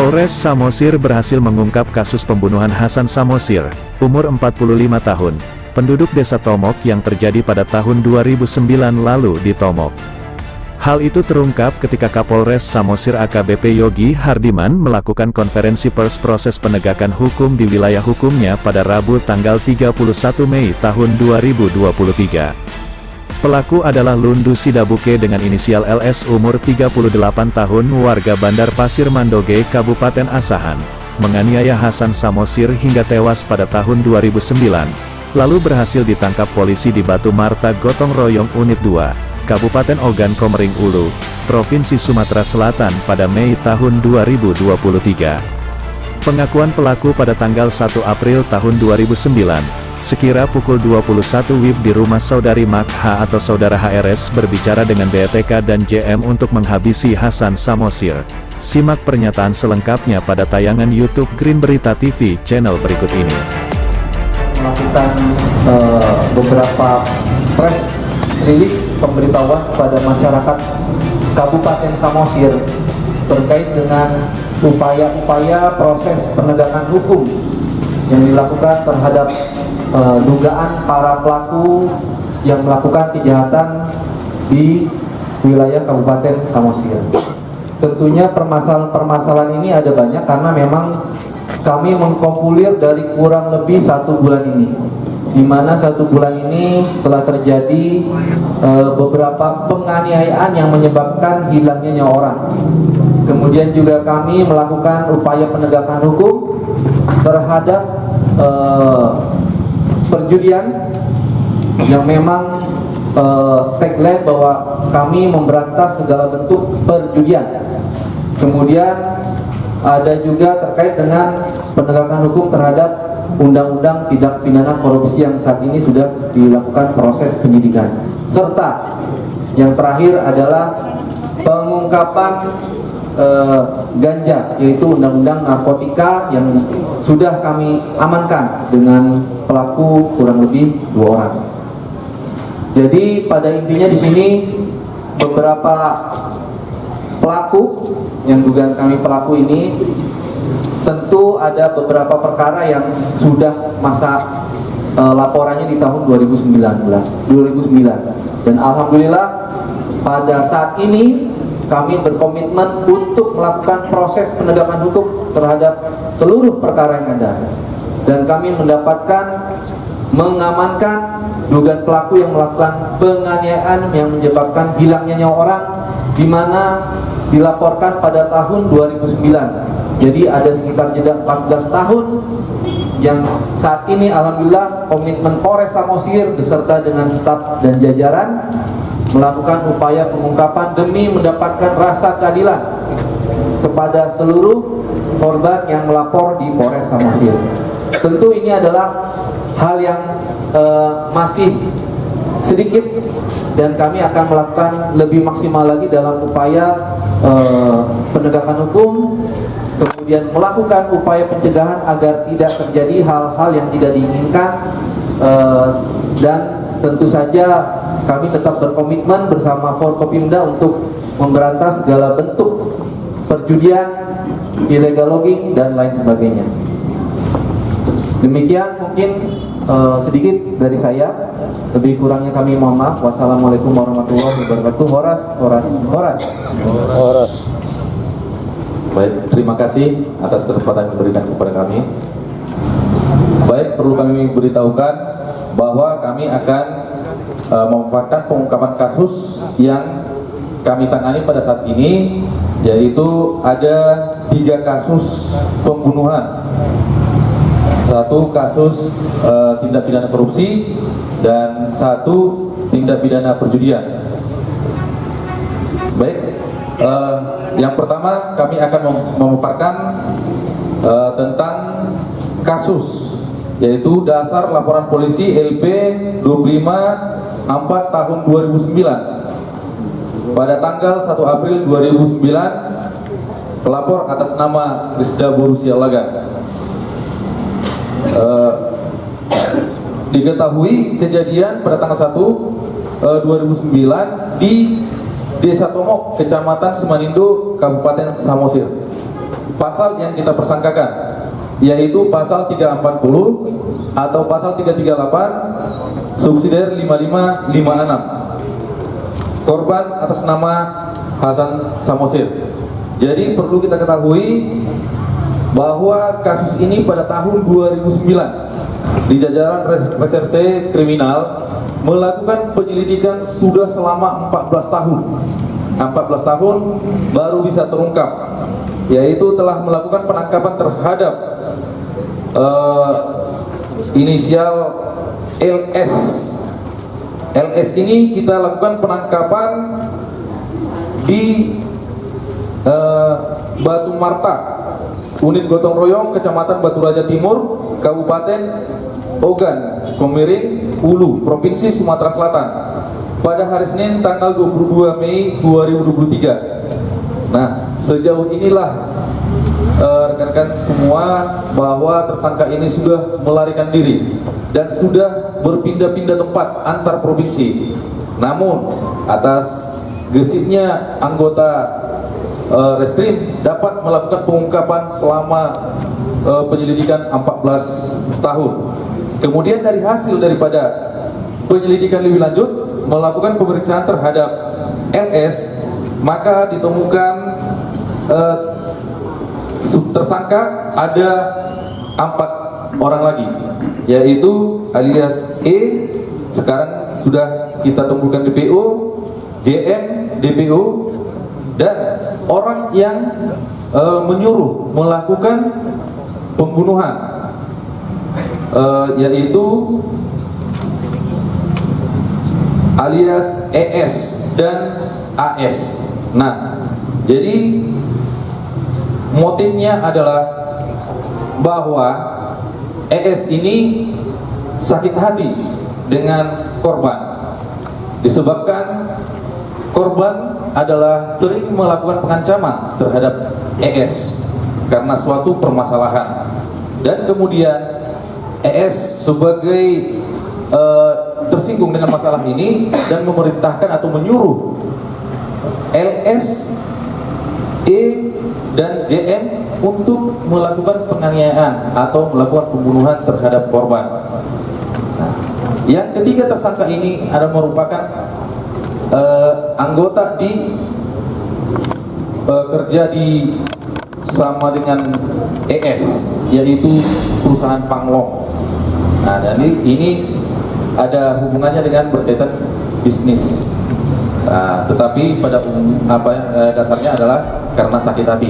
Polres Samosir berhasil mengungkap kasus pembunuhan Hasan Samosir, umur 45 tahun, penduduk desa Tomok yang terjadi pada tahun 2009 lalu di Tomok. Hal itu terungkap ketika Kapolres Samosir AKBP Yogi Hardiman melakukan konferensi pers proses penegakan hukum di wilayah hukumnya pada Rabu tanggal 31 Mei tahun 2023. Pelaku adalah Lundu Sidabuke dengan inisial LS umur 38 tahun warga Bandar Pasir Mandoge Kabupaten Asahan, menganiaya Hasan Samosir hingga tewas pada tahun 2009, lalu berhasil ditangkap polisi di Batu Marta Gotong Royong Unit 2, Kabupaten Ogan Komering Ulu, Provinsi Sumatera Selatan pada Mei tahun 2023. Pengakuan pelaku pada tanggal 1 April tahun 2009, sekira pukul 21 WIB di rumah Saudari Mak H atau Saudara HRS berbicara dengan BTK dan JM untuk menghabisi Hasan Samosir. Simak pernyataan selengkapnya pada tayangan YouTube Green Berita TV channel berikut ini. Melakukan beberapa press release pemberitahuan kepada masyarakat Kabupaten Samosir terkait dengan upaya-upaya proses penegakan hukum yang dilakukan terhadap dugaan para pelaku yang melakukan kejahatan di wilayah Kabupaten Samosir. Tentunya permasalahan ini ada banyak karena memang kami mengkompulir dari kurang lebih 1 bulan ini, di mana 1 bulan ini telah terjadi beberapa penganiayaan yang menyebabkan hilangnya nyawa orang. Kemudian juga kami melakukan upaya penegakan hukum terhadap perjudian yang memang tagline bahwa kami memberantas segala bentuk perjudian. Kemudian ada juga terkait dengan penegakan hukum terhadap undang-undang tindak pidana korupsi yang saat ini sudah dilakukan proses penyidikan. Serta yang terakhir adalah pengungkapan ganja, yaitu undang-undang narkotika yang sudah kami amankan dengan pelaku kurang lebih 2 orang. Jadi pada intinya di sini beberapa pelaku yang dugaan kami pelaku ini tentu ada beberapa perkara yang sudah masa laporannya di tahun 2009 dan alhamdulillah pada saat ini kami berkomitmen untuk melakukan proses penegakan hukum terhadap seluruh perkara yang ada. Dan kami mengamankan dugaan pelaku yang melakukan penganiayaan yang menyebabkan hilangnya nyawa orang, di mana dilaporkan pada tahun 2009. Jadi ada sekitar jeda 14 tahun yang saat ini alhamdulillah komitmen Polres Samosir beserta dengan staf dan jajaran melakukan upaya pengungkapan demi mendapatkan rasa keadilan kepada seluruh korban yang melapor di Polres Samosir. Tentu ini adalah hal yang masih sedikit dan kami akan melakukan lebih maksimal lagi dalam upaya penegakan hukum, kemudian melakukan upaya pencegahan agar tidak terjadi hal-hal yang tidak diinginkan, dan tentu saja kami tetap berkomitmen bersama Forkopimda untuk memberantas segala bentuk perjudian, illegal logging, dan lain sebagainya. Demikian mungkin sedikit dari saya. Lebih kurangnya kami mohon maaf. Wassalamualaikum warahmatullahi wabarakatuh. Horas. Baik, terima kasih atas kesempatan yang diberikan kepada kami. Baik, perlu kami beritahukan bahwa kami akan memanfaatkan pengungkapan kasus yang kami tangani pada saat ini, yaitu ada 3 kasus pembunuhan, 1 kasus tindak pidana korupsi, dan 1 tindak pidana perjudian. Baik, yang pertama kami akan memaparkan tentang kasus, yaitu dasar laporan polisi LP 25/4 tahun 2009. Pada tanggal 1 April 2009, pelapor atas nama Rizda Borusia Laga. Diketahui kejadian pada tanggal 1 2009 di Desa Tomok, Kecamatan Semanindo, Kabupaten Samosir. pasal yang kita persangkakan, yaitu pasal 340 atau pasal 338 subsidiar 5556. Korban atas nama Hasan Samosir. Jadi perlu kita ketahui bahwa kasus ini pada tahun 2009 di jajaran Reserse Kriminal melakukan penyelidikan sudah selama 14 tahun. 14 tahun baru bisa terungkap, yaitu telah melakukan penangkapan terhadap inisial LS. LS ini kita lakukan penangkapan di Batu Marta, unit gotong royong, Kecamatan Batu Raja Timur, Kabupaten Ogan Komering Ulu, Provinsi Sumatera Selatan, pada hari Senin tanggal 22 Mei 2023. Nah, sejauh inilah rekan-rekan semua bahwa tersangka ini sudah melarikan diri dan sudah berpindah-pindah tempat antar provinsi. Namun atas gesitnya anggota Reskrim dapat melakukan pengungkapan selama penyelidikan 14 tahun. Kemudian dari hasil daripada penyelidikan lebih lanjut melakukan pemeriksaan terhadap LS, maka ditemukan tersangka ada 4 orang lagi, yaitu alias E sekarang sudah kita temukan DPO, JM DPO, dan orang yang menyuruh melakukan pembunuhan, yaitu alias ES dan AS. Nah, jadi motifnya adalah bahwa ES ini sakit hati dengan korban disebabkan korban adalah sering melakukan pengancaman terhadap ES karena suatu permasalahan, dan kemudian ES sebagai tersinggung dengan masalah ini dan memerintahkan atau menyuruh LS, E dan JM untuk melakukan penganiayaan atau melakukan pembunuhan terhadap korban. Nah, yang ketiga tersangka ini ada merupakan anggota di kerja di sama dengan ES, yaitu perusahaan Panglong. Nah, dan ini ada hubungannya dengan berkaitan bisnis. Nah, tetapi pada dasarnya adalah karena sakit hati.